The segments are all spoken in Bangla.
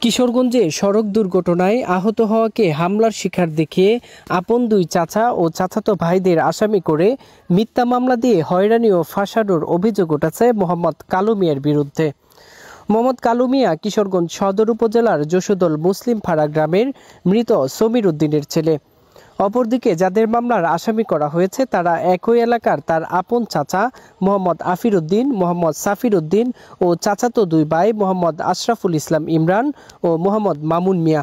কিশোরগঞ্জে সড়ক দুর্ঘটনায় আহত হওয়াকে হামলার শিকার দেখিয়ে আপন দুই চাচা ও চাচাতো ভাইদের আসামি করে মিথ্যা মামলা দিয়ে হয়রানি ও ফাঁসানোর অভিযোগ উঠেছে মোহাম্মদ কালু মিয়ার বিরুদ্ধে। মোহাম্মদ কালু মিয়া কিশোরগঞ্জ সদর উপজেলার যশোদল মুসলিম পাড়া গ্রামের মৃত সমীর উদ্দিনের ছেলে। অপরদিকে যাদের মামলার আসামি করা হয়েছে তারা একই এলাকার তার আপন চাচা মোহাম্মদ আফির উদ্দিন, মোহাম্মদ সাফির উদ্দিন ও চাচাতো দুই ভাই মোহাম্মদ আশরাফুল ইসলাম ইমরান ও মোহাম্মদ মামুন মিয়া।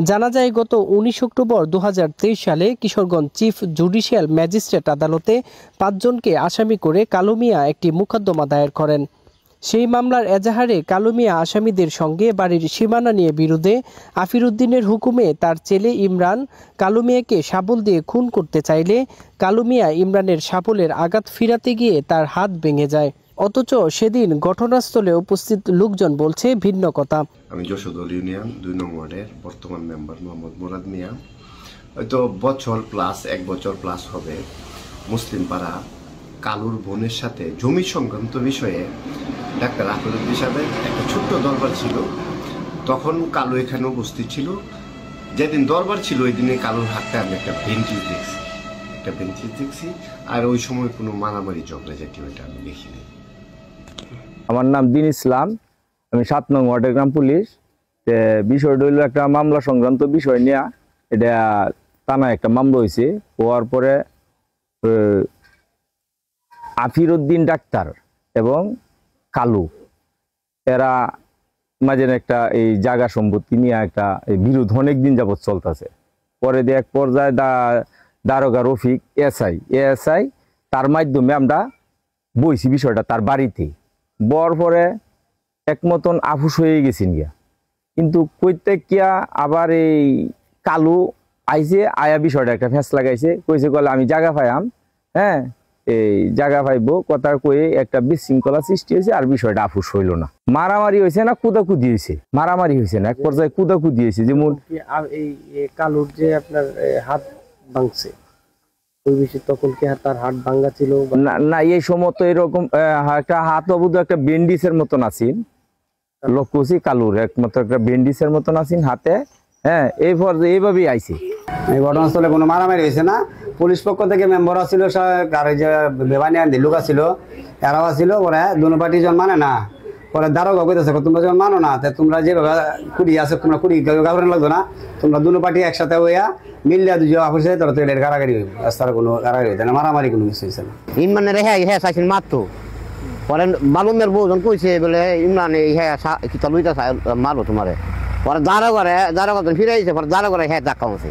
জানা যায় গত 19 অক্টোবর 2023 সালে কিশোরগঞ্জ চিফ জুডিশিয়াল ম্যাজিস্ট্রেট আদালতে 5 জনকে আসামি করে কালু মিয়া একটি মোকদ্দমা দায়ের করেন। সেই মামলার এজাহারে কালু মিয়া আসামিদের সঙ্গে বাড়ির সীমানা নিয়ে বিরোধে আফির উদ্দিনের হুকুমে তার ছেলে ইমরান কালু মিয়াকে শাবল দিয়ে খুন করতে চাইলে কালু মিয়া ইমরানের শাবলের আঘাত ফিরাতে গিয়ে তার হাত ভেঙে যায়। অথচ সেদিন ঘটনাস্থলে উপস্থিত লোকজন বলছে ভিন্ন কথা। আমি যশোদল ইউনিয়ন 2 নং ওয়ার্ডের বর্তমান মেম্বার মোহাম্মদ মুরাদ মিয়া। হয়তো এক বছর প্লাস হবে মুসলিম পাড়া কালুর বোনের সাথে জমি সংক্রান্ত বিষয়ে ডাক্তার আফির উদ্দিন সাহেবের একটা ছোট্ট দরবার ছিল। তখন কালু এখানে উপস্থিত ছিল। যেদিন দরবার ছিল ওই দিনে কালুর হাতে আমি একটা বেঞ্চিস দেখছি আর ওই সময় কোনো মারামারি ঝগড়া জাতীয় এটা আমি দেখিনি। আমার নাম দিন ইসলাম, আমি 7 নং ওয়ার্ডের গ্রাম পুলিশ। বিষয়টা হইল একটা মামলা সংক্রান্ত বিষয় নিয়ে এটা থানায় একটা মামলা হয়েছে। হওয়ার পরে আফির উদ্দিন ডাক্তার এবং কালু এরা মাঝে একটা এই জায়গা সম্পত্তি নিয়ে একটা বিরোধ অনেকদিন যাবৎ চলতেছে। পরে দিয়ে এক পর্যায়ে দারোগা রফিক এএসআই তার মাধ্যমে আমরা বইছি বিষয়টা তার বাড়িতে। বর পরে এক মতন আফুস হয়ে গেছেন গিয়া, কিন্তু কইতে কিয়া আবার এই কালু আইছে আয়া বিষয়টা একটা ফেঁস লাগাইছে, কইছে গলে আমি জায়গা পাইয়াম, হ্যাঁ এই জায়গা পাইবো কথা কয়ে একটা বিশৃঙ্খলা সৃষ্টি হয়েছে। আর বিষয়টা আফুস হইল না, মারামারি হয়েছে না কুদাকুদি হয়েছে, মারামারি হয়েছে না, এক পর্যায়ে কুদাকুদি হয়েছে। যেমন এই কালুর যে আপনার হাত ভাঙছে ওই বিষয়ে তখন কি তার হাত ভাঙা ছিল না? এই সময় তো এরকম একটা হাত অবুধ একটা বেন্ডিসের মতন আছেন, লক্ষ্যছি কালুর একমাত্র একটা বেন্ডিসের মতন আছেন হাতে। হ্যাঁ এইভাবেই আইছে। এই ঘটনাস্থলে কোনো মারামারি হয়েছে না। পুলিশ পক্ষ থেকে মেম্বার আসছিল, যে বেবানিয়া লোক আসছিল এরাও আসছিল। পরে দুনো পার্টি যখন মানে না, পরে দারোগা কইতেছে তোমরা যখন মানো না তোমরা যেভাবে কুড়ি আছে তোমরা কুড়ি গাবরেন লাগতো না, তোমরা দুনো পার্টি একসাথে হইয়া মিললে দুজন আপুসে তোরা তো এর কারাগারি হইব। রাস্তার কোনো কারাগারি হইতে না, মারামারি কোনো কিছু হয়েছে না। ইমরানের হ্যাঁ চাইছেন মারতো। পরে মালুমের বউজন কইছে বলে ইমরান কিতা লইতা মারবো তোমারে। পরে দারোগা ফিরে আইছে, পরে দারোগা হ্যাঁ ধাক্কা মারছে।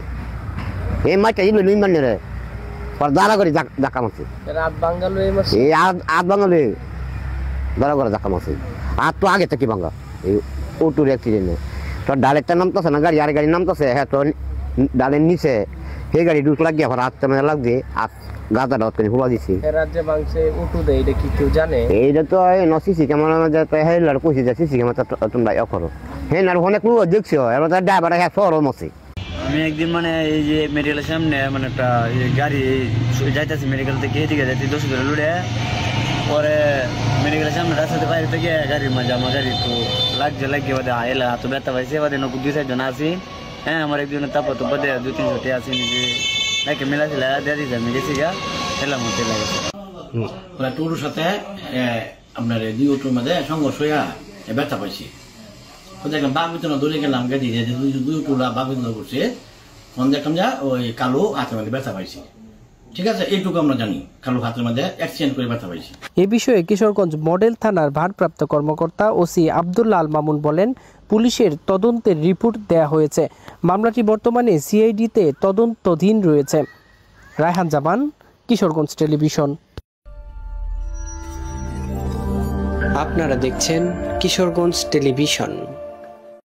এই মাইটা ইল ইমরানের পরে দারোগারি ধাক্কা মারছে, আধ বাঙালি দারোগা ধাক্কা মারছে। আর তো আগে থেকে ভাঙ্গা এই অটোর অ্যাক্সিডেন্টে তোর ডালেরটা নামতেছে না, গাড়ি আর গাড়ি নামতেছে, হ্যাঁ তো ডালের নিচে সেই গাড়ি ঢুক লাগিয়ে আবার হাতটা মানে লাগছে আর গাদা ডাত করে হুলা দিছি। এইটা তো সিসি ক্যামেরা হেলার কইছি যে সিসি ক্যামেরা তোমরা করো। হ্যাঁ না অনেক লোক দেখছো, এবার ড্রাইভার হ্যাঁ সরম আছে। আমি একদিন মানে এই যে মেডিকেলের সামনে মানে একটা গাড়ি যাইতেছি মেডিকেল থেকে এদিকে যাইতে 10 ধরে লুড়ে, পরে মেডিকেলের সামনে রাস্তাতে বাইরে থেকে গাড়ির মাঝে আমার গাড়ি তো লাগিয়ে বাদে এলা হাত ব্যথা পাইছে। বাদে 2-4 জন আছি। হ্যাঁ আমার একজনের তাপা তো বাদে 2-3 আসি নিজে নাকি মেলা ছিল দিয়ে দিয়েছে, আমি গেছি গা এলাম হতে লাগেছে। টোটোর সাথে আপনার 2 অটোর মাঝে সংঘর্ষ হইয়া ব্যথা পাইছি। দেখলাম বাঘ বিতরণ দৌড়ে গেলাম গাড়ি 2 অটোরা বাঘ বিতরণ করছে। তখন দেখলাম যা ওই কালো হাতের মধ্যে ব্যথা পাইছি। ঠিক আছে, এইটুকু আমরা জানি কালো হাতের মধ্যে অ্যাক্সিডেন্ট করে ব্যথা পাইছি। এ বিষয়ে কিশোরগঞ্জ মডেল থানার ভারপ্রাপ্ত কর্মকর্তা ওসি আব্দুল্লাহ আল মামুন বলেন, পুলিশের তদন্তের রিপোর্ট দেয়া হয়েছে। মামলাটি বর্তমানে সিআইডিতে তদন্তাধীন রয়েছে। রায়হান জামান, কিশোরগঞ্জ টেলিভিশন। আপনারা দেখছেন কিশোরগঞ্জ টেলিভিশন।